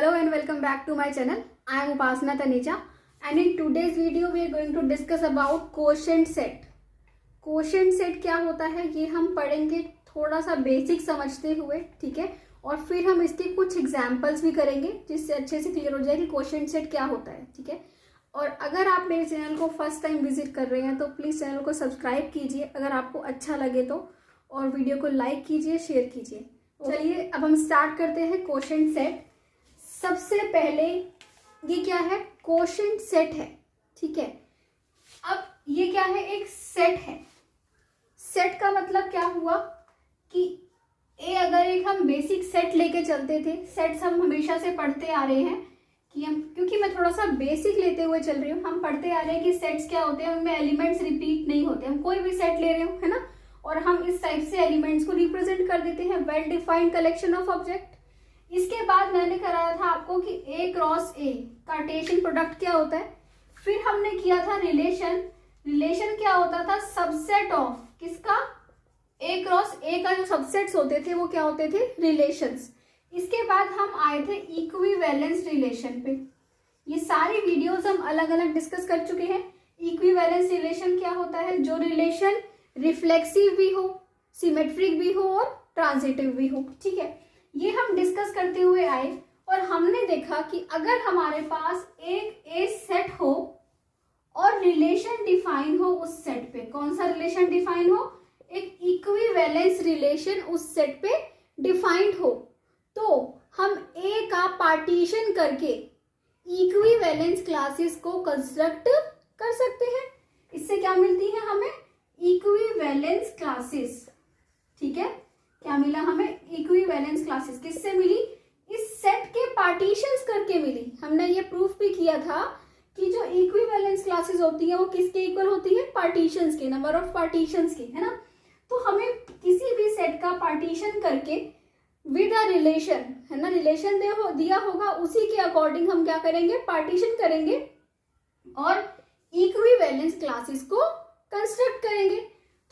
Hello and welcome back to my channel. I am Upasana Taneja and in today's video we are going to discuss about quotient set. Quotient set क्या होता है ये हम पढ़ेंगे थोड़ा सा basic समझते हुए, ठीक है, और फिर हम इसके कुछ एग्जाम्पल्स भी करेंगे जिससे अच्छे से क्लियर हो जाए कि क्वोशिएंट सेट क्या होता है, ठीक है। और अगर आप मेरे चैनल को फर्स्ट टाइम विजिट कर रहे हैं तो प्लीज़ चैनल को सब्सक्राइब कीजिए अगर आपको अच्छा लगे तो, और वीडियो को लाइक कीजिए, शेयर कीजिए। चलिए अब हम स्टार्ट करते हैं क्वोशिएंट सेट। सबसे पहले ये क्या है, क्वोशिएंट सेट है, ठीक है। अब ये क्या है, एक सेट है। सेट का मतलब क्या हुआ कि अगर एक हम बेसिक सेट लेके चलते थे, सेट्स हम हमेशा से पढ़ते आ रहे हैं कि हम, क्योंकि मैं थोड़ा सा बेसिक लेते हुए चल रही हूँ, हम पढ़ते आ रहे हैं कि सेट्स क्या होते हैं, उनमें एलिमेंट्स रिपीट नहीं होते। हम कोई भी सेट ले रहे हो, है ना, और हम इस टाइप से एलिमेंट्स को रिप्रेजेंट कर देते हैं, well defined collection of object. इसके बाद मैंने कराया था आपको कि ए क्रॉस ए कार्टेशियन प्रोडक्ट क्या होता है। फिर हमने किया था रिलेशन। रिलेशन क्या होता था, सबसेट ऑफ किसका, ए क्रॉस ए का जो सबसेट्स होते थे वो क्या होते थे, रिलेशंस। इसके बाद हम आए थे इक्विवेलेंस रिलेशन पे। ये सारी वीडियोस हम अलग अलग डिस्कस कर चुके हैं। इक्विवेलेंस रिलेशन क्या होता है, जो रिलेशन रिफ्लेक्सिव भी हो, सिमेट्रिक भी हो और ट्रांजिटिव भी हो, ठीक है। ये हम डिस्कस करते हुए आए और हमने देखा कि अगर हमारे पास एक ए सेट हो और रिलेशन डिफाइन हो उस सेट पे, कौन सा रिलेशन डिफाइन हो, एक इक्विवेलेंस रिलेशन उस सेट पे डिफाइंड हो, तो हम ए का पार्टीशन करके इक्विवेलेंस क्लासेस को कंस्ट्रक्ट कर सकते हैं। इससे क्या मिलती है हमें, इक्विवेलेंस क्लासेस, ठीक है। क्या मिला हमें, इक्विवेलेंस क्लासेस। किससे मिली, इस सेट के पार्टीशंस करके मिली। हमने ये प्रूफ भी किया था कि जो इक्विवेलेंस क्लासेस होती है वो किसके इक्वल होती है, पार्टीशंस के, नंबर ऑफ पार्टीशंस के, है ना। तो हमें किसी भी सेट का पार्टीशन करके विद अ रिलेशन, है ना, रिलेशन दिया होगा, उसी के अकॉर्डिंग हम क्या करेंगे, पार्टीशन करेंगे और इक्विवेलेंस क्लासेस को कंस्ट्रक्ट करेंगे।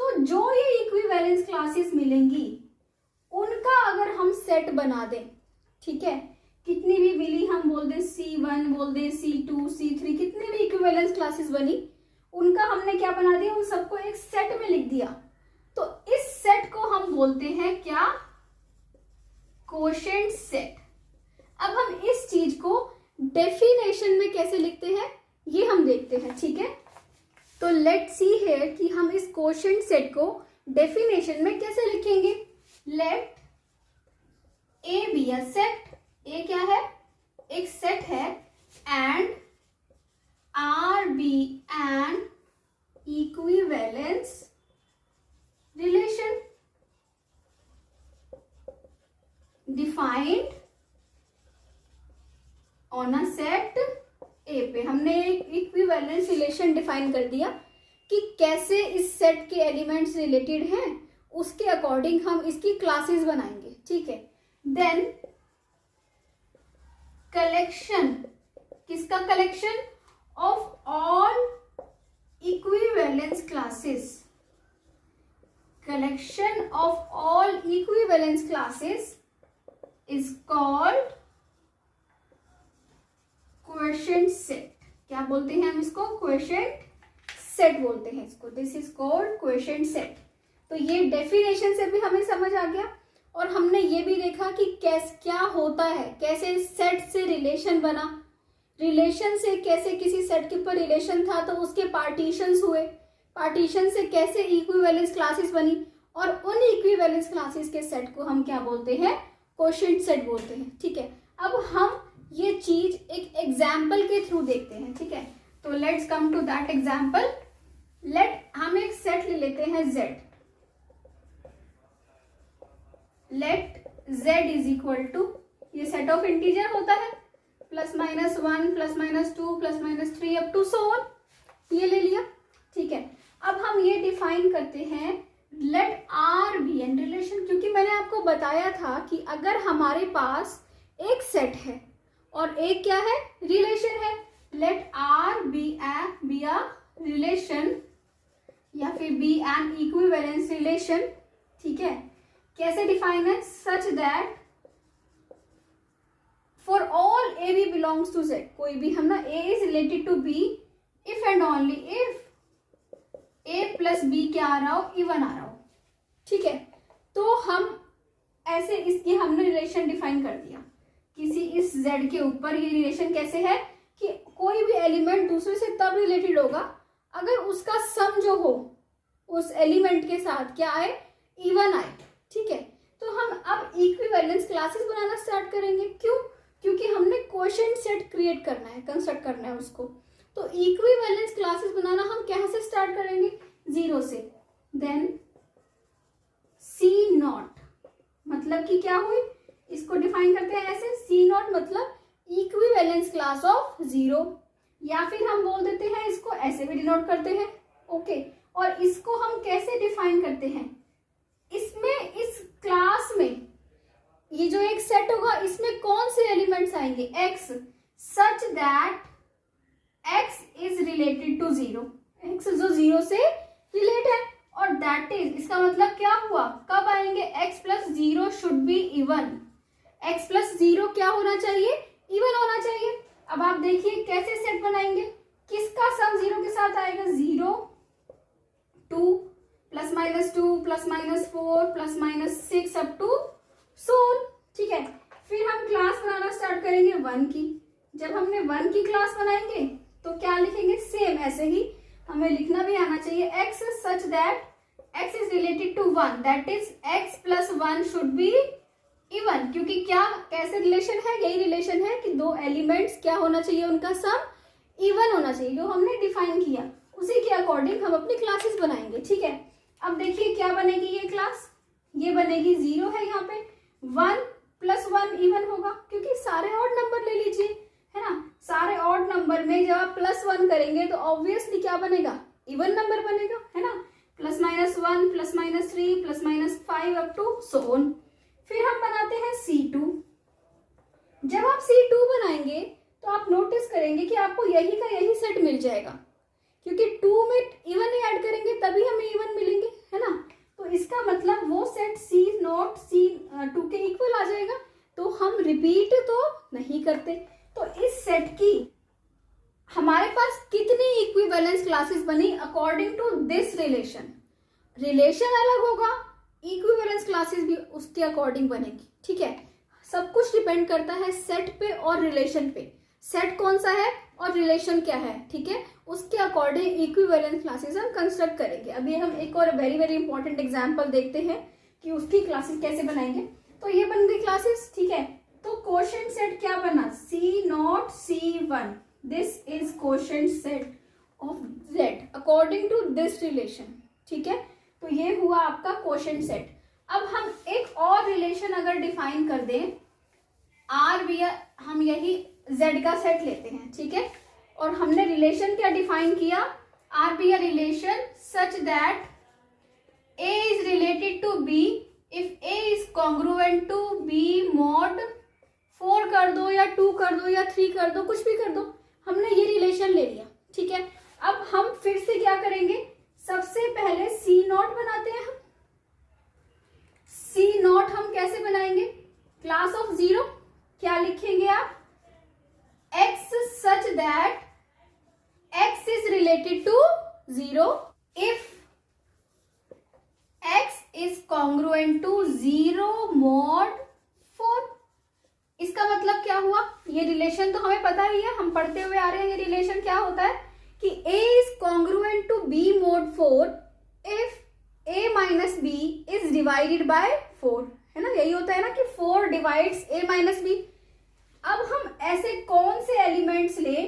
तो जो ये इक्विवेलेंस क्लासेस मिलेंगी उनका अगर हम सेट बना दें, ठीक है, कितनी भी मिली, हम बोल दें C1, बोल दें C2, C3, कितनी भी इक्विवेलेंस क्लासेस बनी, उनका हमने क्या बना दिया, उन सबको एक सेट में लिख दिया। तो इस सेट को हम बोलते हैं क्या, क्वोशिएंट सेट। अब हम इस चीज को डेफिनेशन में कैसे लिखते हैं ये हम देखते हैं, ठीक है। तो लेट्स सी हियर कि हम इस क्वोशिएंट सेट को डेफिनेशन में कैसे लिखेंगे। Let A be a set, A क्या है, एक सेट है, and R be an equivalence relation defined on a set A पे। हमने एक इक्विवेलेंस रिलेशन डिफाइन कर दिया कि कैसे इस सेट के एलिमेंट्स रिलेटेड हैं, उसके अकॉर्डिंग हम इसकी क्लासेस बनाएंगे, ठीक है। देन कलेक्शन, किसका collection, of all equivalence classes, collection of all equivalence classes is called quotient set। क्या बोलते हैं हम इसको, quotient set बोलते हैं इसको। This is called quotient set। तो ये डेफिनेशन से भी हमें समझ आ गया और हमने ये भी देखा कि क्या होता है, कैसे सेट से रिलेशन बना, रिलेशन से कैसे किसी सेट के ऊपर रिलेशन था तो उसके पार्टीशंस हुए, पार्टीशन से कैसे इक्विवेलेंस क्लासेस बनी, और उन इक्विवेलेंस क्लासेस के सेट को हम क्या बोलते हैं, क्वोशिएंट सेट बोलते हैं, ठीक है। अब हम ये चीज एक एग्जाम्पल के थ्रू देखते हैं, ठीक है। तो let's come to that example. हम एक सेट ले लेते हैं Z। Let Z is equal to, ये सेट ऑफ इंटीजर होता है, +-1, +-2, +-3 अप टू सो ऑन, ये ले लिया, ठीक है। अब हम ये डिफाइन करते हैं let R be an relation, क्योंकि मैंने आपको बताया था कि अगर हमारे पास एक सेट है और एक क्या है, रिलेशन है, let R be a relation या फिर बी एन इक्विवेलेंस रिलेशन, ठीक है। कैसे डिफाइन है, such that for all belongs to z, कोई भी हम ना a is related to b if and only if a plus b क्या आ रहा हो, इवन आ रहा हो, ठीक है। तो हम ऐसे इसकी हमने रिलेशन डिफाइन कर दिया किसी इस z के ऊपर। ये रिलेशन कैसे है कि कोई भी एलिमेंट दूसरे से तब रिलेटेड होगा अगर उसका सम जो हो उस एलिमेंट के साथ क्या आए, इवन आए, ठीक है। तो हम अब इक्विवेलेंस क्लासेस बनाना स्टार्ट करेंगे। क्यों? क्योंकि हमने क्वोशिएंट सेट क्रिएट करना है, कंस्ट्रक्ट करना है उसको। तो इक्विवेलेंस क्लासेस बनाना हम कहाँ से स्टार्ट करेंगे, 0 से। देन सी नॉट मतलब कि क्या हुई, इसको डिफाइन करते हैं ऐसे, सी नॉट मतलब इक्विवेलेंस क्लास ऑफ 0, या फिर हम बोल देते हैं इसको ऐसे भी डिनोट करते हैं, ओके। और इसको हम कैसे डिफाइन करते हैं, इसमें इस क्लास में ये जो एक सेट होगा इसमें कौन से एलिमेंट्स आएंगे, x, such that x is related to 0, x जो 0 से रिलेट है, और दैट इज, इसका मतलब क्या हुआ, कब आएंगे, x plus 0 should be even, x plus 0 क्या होना चाहिए, इवन होना चाहिए। अब आप देखिए कैसे सेट बनाएंगे, किसका सम 0 के साथ आएगा, 0 2 plus minus 2 plus minus 4 plus minus 6 up to so on, ठीक है। फिर हम क्लास बनाना स्टार्ट करेंगे 1 की। जब हमने 1 की क्लास बनाएंगे तो क्या लिखेंगे, सेम ऐसे ही हमें लिखना भी आना चाहिए, x such that x is related to 1, that is x plus 1 should be even. क्योंकि क्या, कैसे रिलेशन है, यही रिलेशन है कि दो एलिमेंट्स क्या होना चाहिए, उनका सम इवन होना चाहिए, जो हमने डिफाइन किया उसी के अकॉर्डिंग हम अपनी क्लासेस बनाएंगे, ठीक है। अब देखिए क्या बनेगी ये क्लास, ये बनेगी 0 है, यहाँ पे 1 प्लस 1 इवन होगा, क्योंकि सारे ऑड नंबर ले लीजिए, है ना। सारे ऑड नंबर में जब आप प्लस 1 करेंगे तो ऑब्वियसली क्या बनेगा, इवन नंबर बनेगा, है ना। Plus minus 1 plus minus 3 plus minus 5 up to so on. फिर हम बनाते हैं C2। जब आप C2 बनाएंगे तो आप नोटिस करेंगे कि आपको यही का यही सेट मिल जाएगा, क्योंकि 2 में इवन ही ऐड करेंगे तभी हमें इवन मिलेंगे, है ना। तो इसका मतलब वो सेट C नॉट C2 के इक्वल आ जाएगा। तो हम रिपीट तो नहीं करते। तो इस सेट की हमारे पास कितनी इक्विवेलेंस क्लासेस बनी according to this relation, relation अलग होगा, इक्विवेलेंस क्लासेस भी उसके अकॉर्डिंग बनेगी, ठीक है। सब कुछ डिपेंड करता है सेट पे और रिलेशन पे, सेट कौन सा है और रिलेशन क्या है, ठीक है। उसके अकॉर्डिंग इक्विवेलेंस क्लासेस हम कंस्ट्रक्ट करेंगे। अभी हम एक और वेरी वेरी इंपॉर्टेंट एग्जांपल देखते हैं कि उसकी क्लासेस कैसे बनाएंगे। तो ये बन गई क्लासेस, ठीक है। तो क्वोशिएंट सेट क्या बना, C naught C1, this is quotient set of Z according to this relation, ठीक है। तो ये हुआ आपका क्वोशिएंट सेट। अब हम एक और रिलेशन अगर डिफाइन कर दें, R भी हम यही Z का सेट लेते हैं, ठीक है। और हमने रिलेशन क्या डिफाइन किया, R be a relation such that A is related to B if A is congruent to B mod 4 कर दो या 2 कर दो या 3 कर दो, कुछ भी कर दो, हमने ये रिलेशन ले लिया, ठीक है। अब हम फिर से क्या करेंगे, सबसे पहले C नॉट बनाते हैं हम। C नॉट हम कैसे बनाएंगे, क्लास ऑफ 0, क्या लिखेंगे आप, x such that x is related to 0 if x is congruent to 0 mod 4। इसका मतलब क्या हुआ, ये रिलेशन तो हमें पता ही है, हम पढ़ते हुए आ रहे हैं। ये रिलेशन क्या होता है कि A is congruent to B mod 4 if A minus B is divided by 4, है ना। यही होता है ना कि 4 divides A minus B। अब हम ऐसे कौन से एलिमेंट्स ले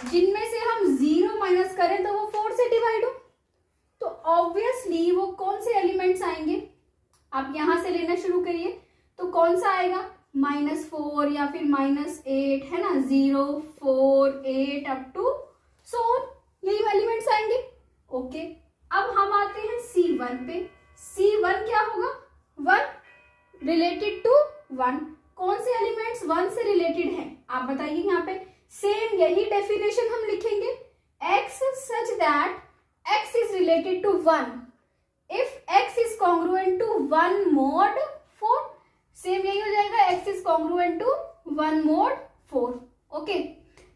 जिनमें से हम 0 माइनस करें तो वो 4 से डिवाइड हो, तो ऑब्वियसली वो कौन से एलिमेंट्स आएंगे, आप यहां से लेना शुरू करिए। तो कौन सा आएगा, -4 या फिर -8, है ना, 0 4 8 अप टू सो यही एलिमेंट्स आएंगे, ओके। अब हम आते हैं C1 पे। C1 क्या होगा, 1 रिलेटेड टू 1, कौन से एलिमेंट्स 1 से रिलेटेड हैं आप बताइए। यहाँ पे सेम यही डेफिनेशन हम लिखेंगे, x such that x is related to 1 if x is congruent to 1 mod 4, same यही हो जाएगा, x is congruent to 1 mod 4। Okay,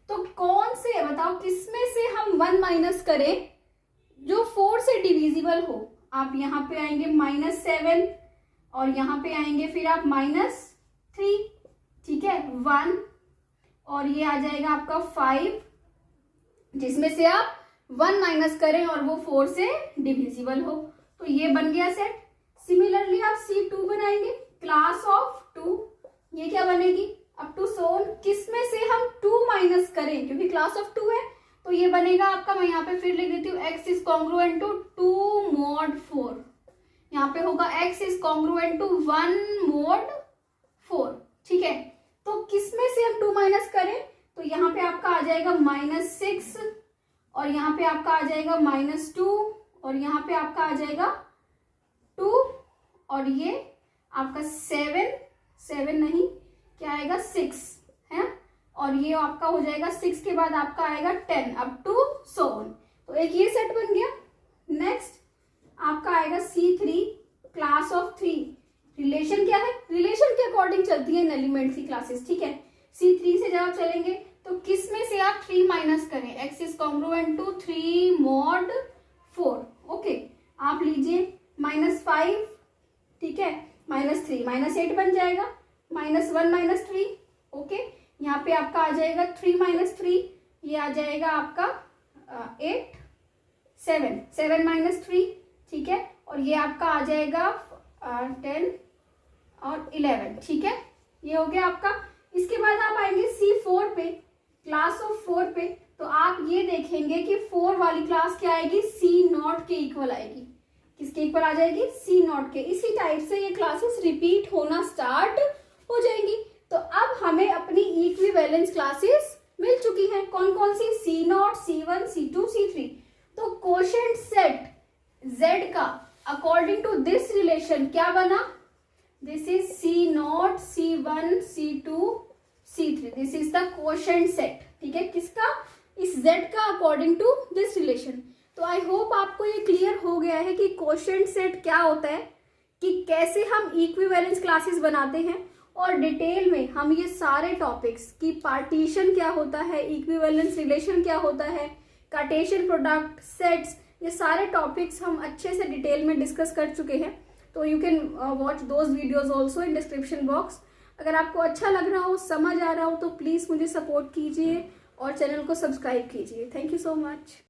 तो कौन से बताओ किसमें से हम 1 माइनस करें जो 4 से डिविजिबल हो। आप यहाँ पे आएंगे -7 और यहाँ पे आएंगे फिर आप -3, ठीक है, 1 और ये आ जाएगा आपका 5, जिसमें से आप 1 माइनस करें और वो 4 से डिविजिबल हो, तो ये बन गया सेट। सिमिलरली आप C2 बनाएंगे, क्लास ऑफ 2, ये क्या बनेगी अप टू सोन, किसमें से हम 2 माइनस करें क्योंकि क्लास ऑफ 2 है, तो ये बनेगा आपका, मैं यहाँ पे फिर लिख देती हूँ x is congruent to 2 mod 4, यहाँ पे होगा x is congruent to 1 mod 4, ठीक है। तो किसमें से हम 2 माइनस करें, तो यहाँ पे आपका आ जाएगा -6 और यहाँ पे आपका आ जाएगा -2 और यहाँ पे आपका आ जाएगा 2 और ये आपका 7 नहीं, क्या आएगा 6 है, और ये आपका हो जाएगा 6 के बाद आपका आएगा 10 अप टू सोन, तो एक ये सेट बन गया। नेक्स्ट आपका आएगा C3 क्लास ऑफ 3, रिलेशन क्या है, रिलेशन के अकॉर्डिंग चलती है इन एलिमेंट्स की क्लासेस, ठीक है। C3 से जब आप चलेंगे तो किस में से आप 3 माइनस करें, x is congruent to 3 mod 4, okay. आप लीजिए -5, ठीक है, -3 -8 बन जाएगा, -1 -3, ओके। यहाँ पे आपका आ जाएगा 3 -3, ये आ जाएगा आपका 8, 7 -3, ठीक है, और ये आपका आ जाएगा 10 और 11, ठीक है, ये हो गया आपका। इसके बाद आप आएंगे C4 पे, क्लास ऑफ 4 पे, तो आप ये देखेंगे कि 4 वाली क्लास क्या आएगी, C0 के इक्वल आएगी, किसके इक्वल आ जाएगी, C0 के। इसी टाइप से ये क्लासेस रिपीट होना स्टार्ट हो जाएंगी। तो अब हमें अपनी इक्विवेलेंस क्लासेस मिल चुकी हैं, कौन कौन सी, C0, C1, C2, C3। तो कोशेंट सेट Z का अकॉर्डिंग टू दिस रिलेशन क्या बना, this is C0, C1, C2, C3, this is the quotient set, ठीक है, किसका, इस Z का अकॉर्डिंग टू दिस रिलेशन। तो आई होप आपको ये क्लियर हो गया है कि कोशेंट सेट क्या होता है, कि कैसे हम इक्विवेलेंस क्लासेस बनाते हैं, और डिटेल में हम ये सारे टॉपिक्स की पार्टीशन क्या होता है, इक्विवेलेंस रिलेशन क्या होता है, कार्टेशियन प्रोडक्ट, सेट्स, ये सारे टॉपिक्स हम अच्छे से डिटेल में डिस्कस कर चुके हैं। तो you can watch those videos also in description box. अगर आपको अच्छा लग रहा हो, समझ आ रहा हो, तो प्लीज़ मुझे सपोर्ट कीजिए और चैनल को सब्सक्राइब कीजिए। Thank you so much.